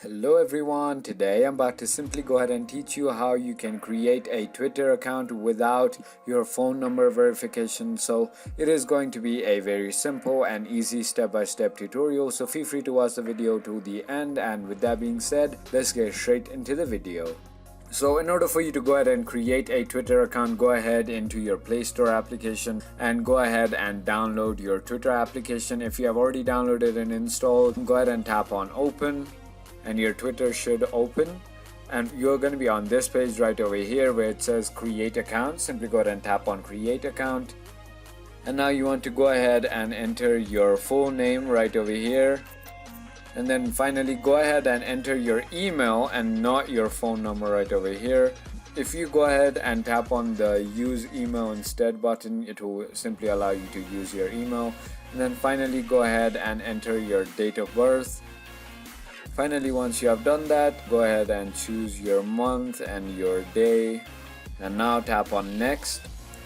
Hello everyone, today I'm about to simply go ahead and teach you how you can create a Twitter account without your phone number verification. So it is going to be a very simple and easy step-by-step tutorial, so feel free to watch the video to the end, and with that being said, let's get straight into the video. So in order for you to go ahead and create a Twitter account, go ahead into your Play Store application and go ahead and download your Twitter application. If you have already downloaded and installed, go ahead and tap on open and your Twitter should open, and you're going to be on this page right over here where it says create account. Simply go ahead and tap on create account, and now you want to go ahead and enter your full name right over here, and then finally go ahead and enter your email and not your phone number right over here. If you go ahead and tap on the use email instead button, it will simply allow you to use your email, and then finally go ahead and enter your date of birth. Finally, once you have done that, go ahead and choose your month and your day, and now tap on next.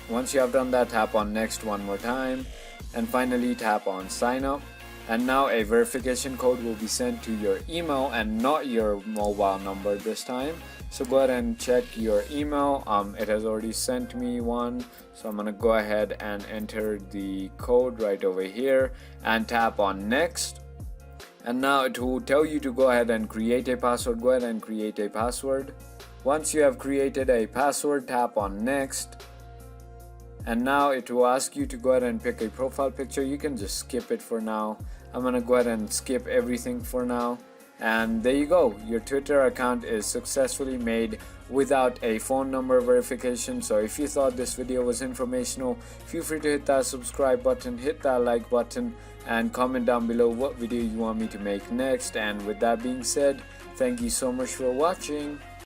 Once you have done that, tap on next one more time, and finally tap on sign up. And now a verification code will be sent to your email and not your mobile number this time. So go ahead and check your email. It has already sent me one, so I'm gonna go ahead and enter the code right over here and tap on next. And now it will tell you to go ahead and create a password. Go ahead and create a password. Once you have created a password, tap on next. And now it will ask you to go ahead and pick a profile picture. You can just skip it for now. I'm gonna go ahead and skip everything for now. And there you go, your Twitter account is successfully made without a phone number verification. So if you thought this video was informational, feel free to hit that subscribe button, hit that like button, and comment down below what video you want me to make next. And with that being said, thank you so much for watching.